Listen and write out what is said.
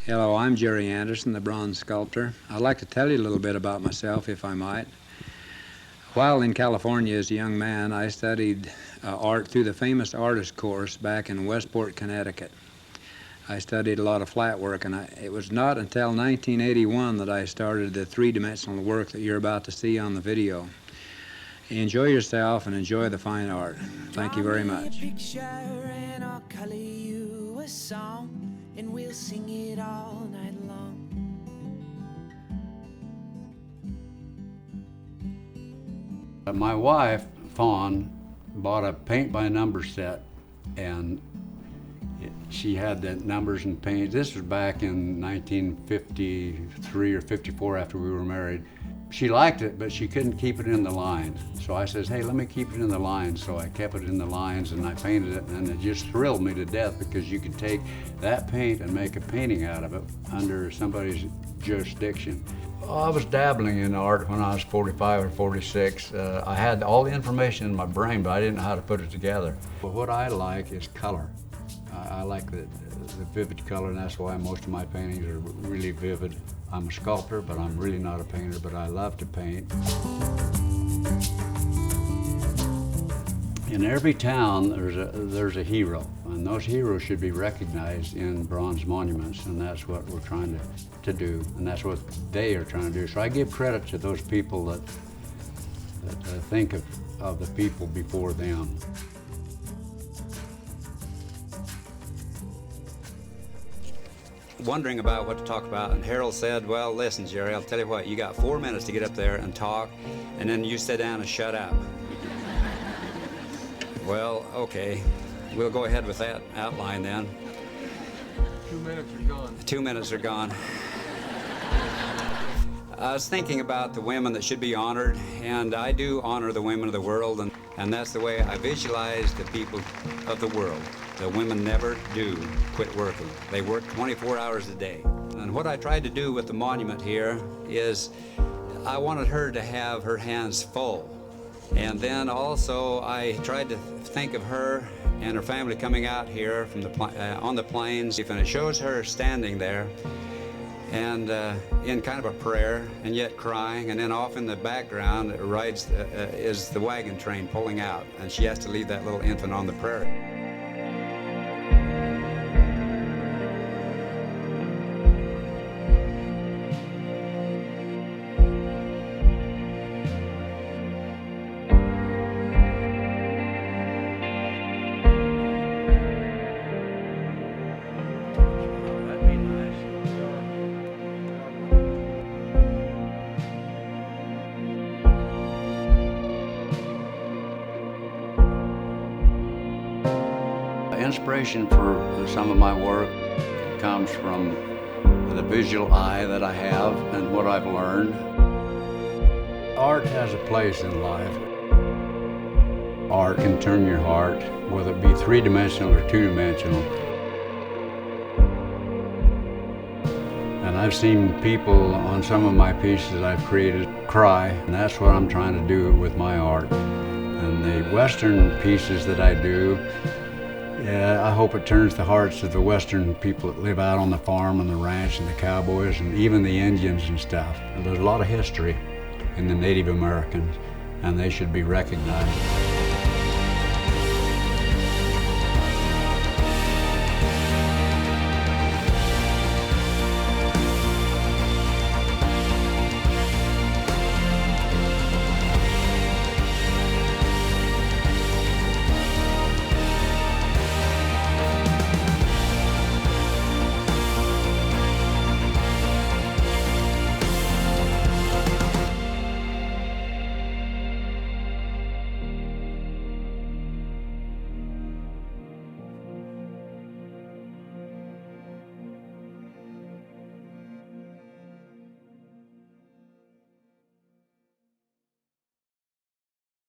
Hello, I'm Jerry Anderson, the bronze sculptor. I'd like to tell you a little bit about myself, if I might. While in California as a young man, I studied art through the famous artist course back in Westport, Connecticut. I studied a lot of flat work, and it was not until 1981 that I started the three-dimensional work that you're about to see on the video. Enjoy yourself and enjoy the fine art. Thank you very much. And we'll sing it all night long. My wife, Fawn, bought a paint-by-number set, and she had the numbers and paint. This was back in 1953 or 54 after we were married. She liked it, but she couldn't keep it in the lines. So I says, hey, let me keep it in the lines. So I kept it in the lines and I painted it, and it just thrilled me to death because you could take that paint and make a painting out of it under somebody's jurisdiction. I was dabbling in art when I was 45 or 46. I had all the information in my brain, but I didn't know how to put it together. But what I like is color. I like the vivid color, and that's why most of my paintings are really vivid. I'm a sculptor, but I'm really not a painter, but I love to paint. In every town, there's a hero, and those heroes should be recognized in bronze monuments, and that's what we're trying to do, and that's what they are trying to do. So I give credit to those people that think of the people before them. Wondering about what to talk about, and Harold said, well, listen, Jerry, I'll tell you what, you got 4 minutes to get up there and talk, and then you sit down and shut up. Well, okay, we'll go ahead with that outline then. 2 minutes are gone. 2 minutes are gone. I was thinking about the women that should be honored, and I do honor the women of the world, and that's the way I visualize the people of the world. The women never do quit working. They work 24 hours a day. And what I tried to do with the monument here is I wanted her to have her hands full. And then also I tried to think of her and her family coming out here from on the plains, and it shows her standing there and in kind of a prayer and yet crying, and then off in the background is the wagon train pulling out, and she has to leave that little infant on the prairie. Inspiration for some of my work comes from the visual eye that I have and what I've learned. Art has a place in life. Art can turn your heart, whether it be three-dimensional or two-dimensional. And I've seen people on some of my pieces I've created cry, and that's what I'm trying to do with my art. And the Western pieces that I do, yeah, I hope it turns the hearts of the Western people that live out on the farm and the ranch and the cowboys and even the Indians and stuff. And there's a lot of history in the Native Americans, and they should be recognized.